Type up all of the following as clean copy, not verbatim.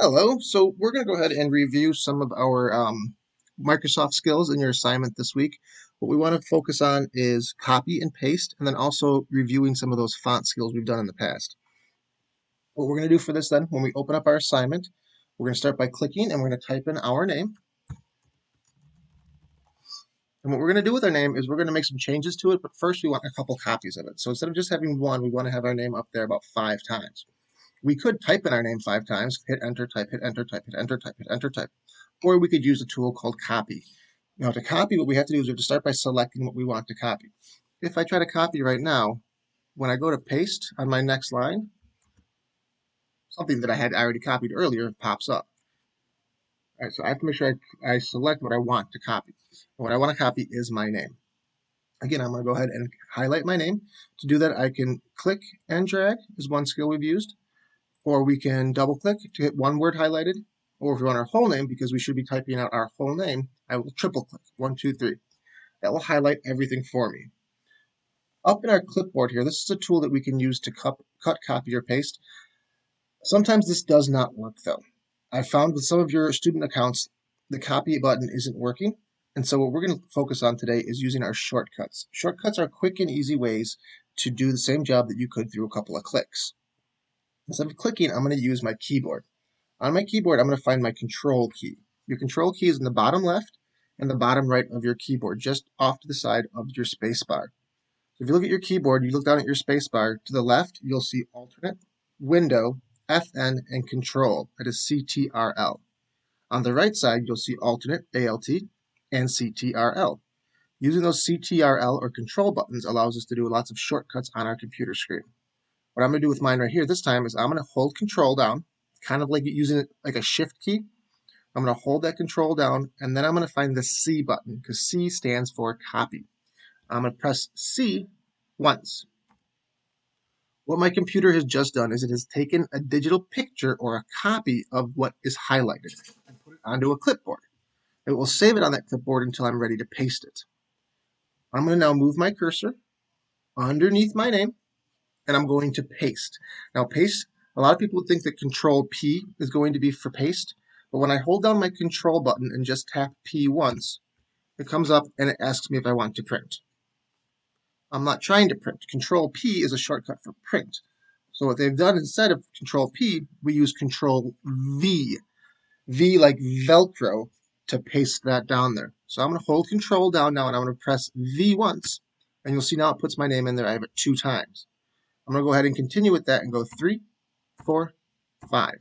Hello. So we're going to go ahead and review some of our Microsoft skills in your assignment this week. What we want to focus on is copy and paste, and then also reviewing some of those font skills we've done in the past. What we're going to do for this then, when we open up our assignment, we're going to start by clicking and we're going to type in our name. And what we're going to do with our name is we're going to make some changes to it, but first we want a couple copies of it. So instead of just having one, we want to have our name up there about 5 times. We could type in our name 5 times, hit enter, type, hit enter, type, hit enter, type, hit enter, type. Or we could use a tool called copy. Now to copy, what we have to do is we have to start by selecting what we want to copy. If I try to copy right now, when I go to paste on my next line, something that I had already copied earlier pops up. All right, so I have to make sure I select what I want to copy. And what I want to copy is my name. Again, I'm going to go ahead and highlight my name. To do that, I can click and drag is one skill we've used, or we can double click to get one word highlighted, or if we want our whole name, because we should be typing out our whole name, I will triple click, 1, 2, 3. That will highlight everything for me. Up in our clipboard here, this is a tool that we can use to cut, copy, or paste. Sometimes this does not work though. I found with some of your student accounts, the copy button isn't working. And so what we're going to focus on today is using our shortcuts. Shortcuts are quick and easy ways to do the same job that you could through a couple of clicks. Instead of clicking, I'm going to use my keyboard. On my keyboard, I'm going to find my control key. Your control key is in the bottom left and the bottom right of your keyboard, just off to the side of your space bar. So if you look at your keyboard, you look down at your space bar, to the left, you'll see Alternate, Window, FN, and Control. That is CTRL. On the right side, you'll see Alternate, ALT, and CTRL. Using those CTRL or Control buttons allows us to do lots of shortcuts on our computer screen. What I'm going to do with mine right here this time is I'm going to hold Control down, kind of like using it like a Shift key. I'm going to hold that Control down, and then I'm going to find the C button, because C stands for copy. I'm going to press C once. What my computer has just done is it has taken a digital picture or a copy of what is highlighted and put it onto a clipboard. It will save it on that clipboard until I'm ready to paste it. I'm going to now move my cursor underneath my name, and I'm going to paste. Now paste, a lot of people think that Control P is going to be for paste, but when I hold down my Control button and just tap P once, it comes up and it asks me if I want to print. I'm not trying to print. Control P is a shortcut for print. So what they've done instead of Control P, we use Control V. V like Velcro to paste that down there. So I'm going to hold Control down now and I'm going to press V once. And you'll see now it puts my name in there. I have it 2 times. I'm going to go ahead and continue with that and go 3, 4, 5.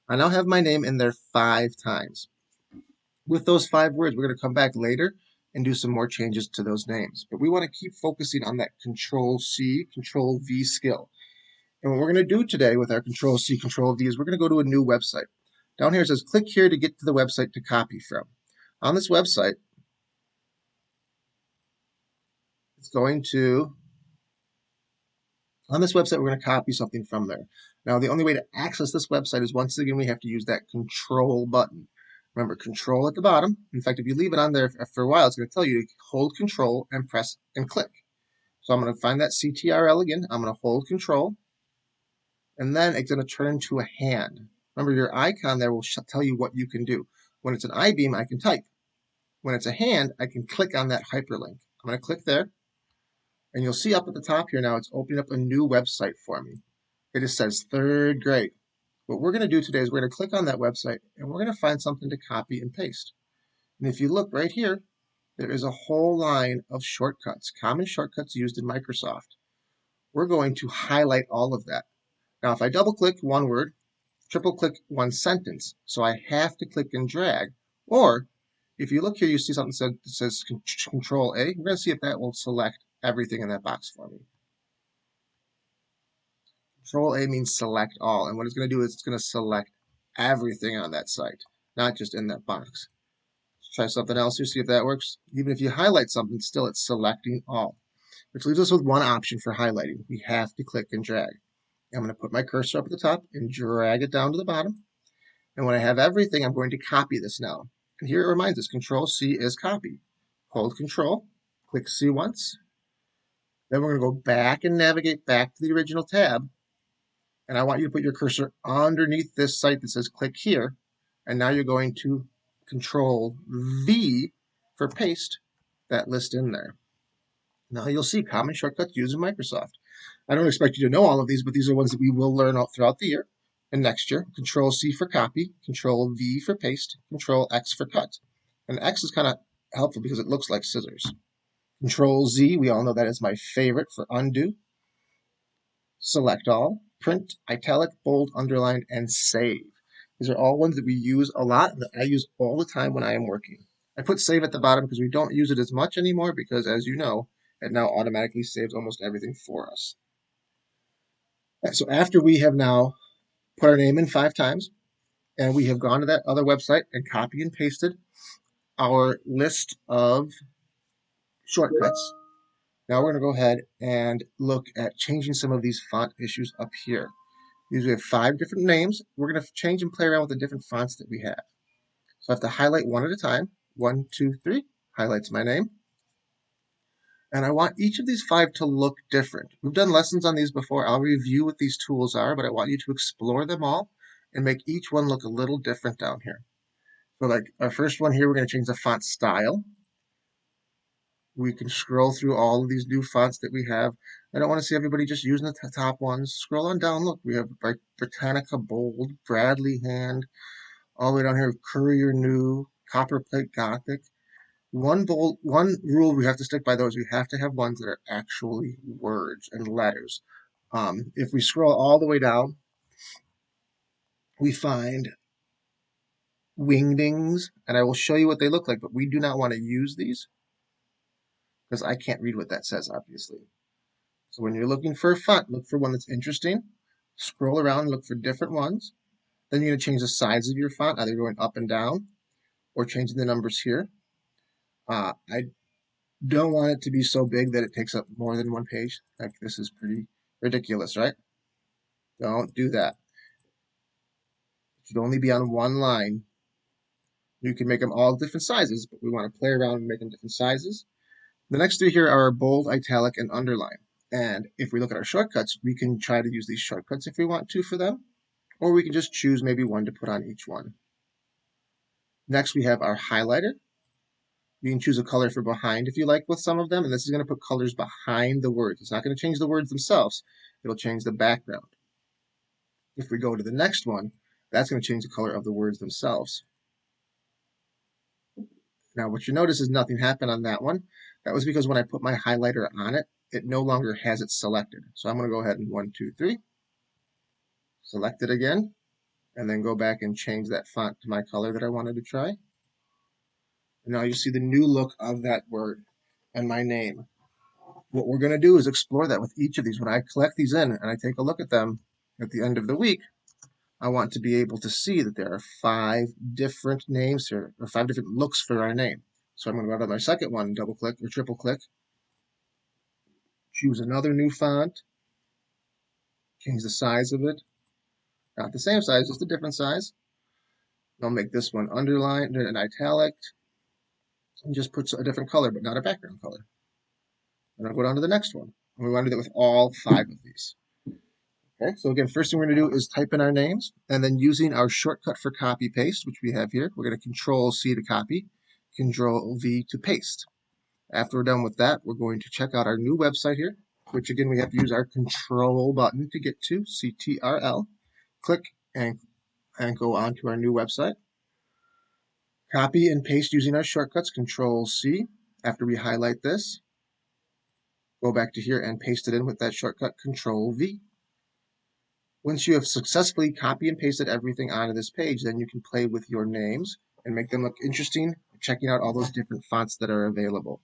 I now have my name in there 5 times. With those 5 words, we're going to come back later and do some more changes to those names. But we want to keep focusing on that Control C, Control V skill. And what we're going to do today with our Control C, Control V is we're going to go to a new website. Down here it says click here to get to the website to copy from. On this website, it's going to, on this website, we're going to copy something from there. Now, the only way to access this website is once again, we have to use that Control button. Remember, Control at the bottom. In fact, if you leave it on there for a while, it's going to tell you to hold Control and press and click. So I'm going to find that CTRL again. I'm going to hold Control, and then it's going to turn into a hand. Remember, your icon there will tell you what you can do. When it's an I-beam, I can type. When it's a hand, I can click on that hyperlink. I'm going to click there, and you'll see up at the top here now, it's opening up a new website for me. It just says 3rd grade. What we're going to do today is we're going to click on that website, and we're going to find something to copy and paste. And if you look right here, there is a whole line of shortcuts, common shortcuts used in Microsoft. We're going to highlight all of that. Now, if I double click one word, triple click one sentence, so I have to click and drag. Or if you look here, you see something that says Control A. We're going to see if that will select everything in that box for me. Control A means select all, and what it's going to do is it's going to select everything on that site, not just in that box. Let's try something else here, see if that works. Even if you highlight something, still it's selecting all, which leaves us with one option for highlighting. We have to click and drag. I'm going to put my cursor up at the top and drag it down to the bottom. And when I have everything, I'm going to copy this now. And here it reminds us, Control C is copy. Hold Control, click C once. Then we're going to go back and navigate back to the original tab. And I want you to put your cursor underneath this site that says click here. And now you're going to Control V for paste that list in there. Now you'll see common shortcuts used in Microsoft. I don't expect you to know all of these, but these are ones that we will learn all throughout the year and next year. Control C for copy, Control V for paste, Control X for cut. And X is kind of helpful because it looks like scissors. Control Z, we all know that is my favorite for undo. Select all, print, italic, bold, underline, and save. These are all ones that we use a lot and that I use all the time when I am working. I put save at the bottom because we don't use it as much anymore because, as you know, it now automatically saves almost everything for us. So after we have now put our name in 5 times and we have gone to that other website and copy and pasted our list of shortcuts, now we're going to go ahead and look at changing some of these font issues up here. Usually have 5 different names. We're going to change and play around with the different fonts that we have. So I have to highlight one at a time. 1, 2, 3, highlights my name. And I want each of these 5 to look different. We've done lessons on these before. I'll review what these tools are, but I want you to explore them all and make each one look a little different down here. So like our first one here, we're going to change the font style. We can scroll through all of these new fonts that we have. I don't want to see everybody just using the top ones. Scroll on down. Look, we have Britannica Bold, Bradley Hand, all the way down here, Courier New, Copperplate Gothic. One rule we have to stick by, though, is we have to have ones that are actually words and letters. If we scroll all the way down, we find Wingdings, and I will show you what they look like, but we do not want to use these because I can't read what that says, obviously. So when you're looking for a font, look for one that's interesting. Scroll around and look for different ones. Then you're going to change the size of your font, either going up and down or changing the numbers here. I don't want it to be so big that it takes up more than one page. Like this is pretty ridiculous, right? Don't do that. It should only be on one line. You can make them all different sizes, but we want to play around and make them different sizes. The next 3 here are bold, italic, and underline. And if we look at our shortcuts, we can try to use these shortcuts if we want to for them, or we can just choose maybe one to put on each one. Next, we have our highlighter. You can choose a color for behind if you like with some of them, and this is going to put colors behind the words. It's not going to change the words themselves. It'll change the background. If we go to the next one, that's going to change the color of the words themselves. Now, what you notice is nothing happened on that one. That was because when I put my highlighter on it, it no longer has it selected. So I'm going to go ahead and 1, 2, 3, select it again, and then go back and change that font to my color that I wanted to try. And now you see the new look of that word and my name. What we're going to do is explore that with each of these. When I collect these in and I take a look at them at the end of the week, I want to be able to see that there are 5 different names here, or 5 different looks for our name. So I'm going to go to my second one, double click or triple click, choose another new font, change the size of it, not the same size, just a different size. I'll make this one underlined and italic, and just put a different color, but not a background color. And I'll go down to the next one. And we want to do that with all 5 of these. Okay, so again, first thing we're going to do is type in our names, and then using our shortcut for copy paste, which we have here, we're going to Control C to copy, Control V to paste. After we're done with that, we're going to check out our new website here, which again, we have to use our Control button to get to, CTRL. Click and go on to our new website. Copy and paste using our shortcuts, Control C. After we highlight this, go back to here and paste it in with that shortcut, Control V. Once you have successfully copy and pasted everything onto this page, then you can play with your names and make them look interesting, checking out all those different fonts that are available.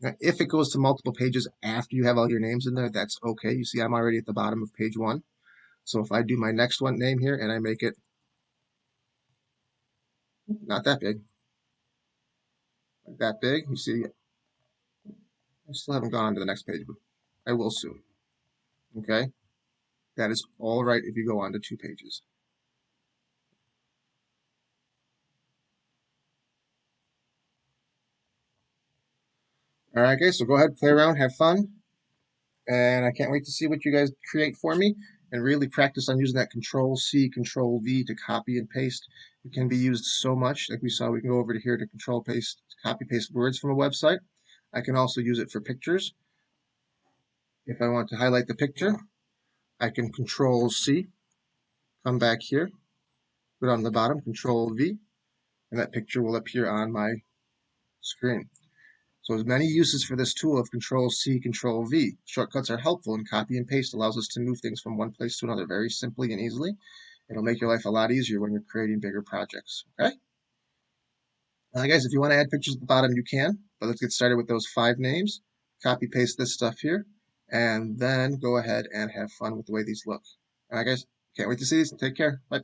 Now, if it goes to multiple pages after you have all your names in there, that's okay. You see I'm already at the bottom of page 1. So if I do my next one name here and I make it not that big, like that big, you see I still haven't gone to the next page, but I will soon. Okay? That is all right if you go on to 2 pages. All right, guys, so go ahead, play around, have fun, and I can't wait to see what you guys create for me. and really practice on using that Control-C, Control-V to copy and paste. It can be used so much. Like we saw, we can go over to here to copy paste words from a website. I can also use it for pictures. If I want to highlight the picture, I can Control-C, come back here, go down to the bottom, Control-V, and that picture will appear on my screen. So there's many uses for this tool of Control-C, Control-V. Shortcuts are helpful, and copy and paste allows us to move things from one place to another very simply and easily. It'll make your life a lot easier when you're creating bigger projects, okay? Guys, if you want to add pictures at the bottom, you can, but let's get started with those 5 names. Copy paste this stuff here, and then go ahead and have fun with the way these look. All right, guys, can't wait to see these. Take care. Bye.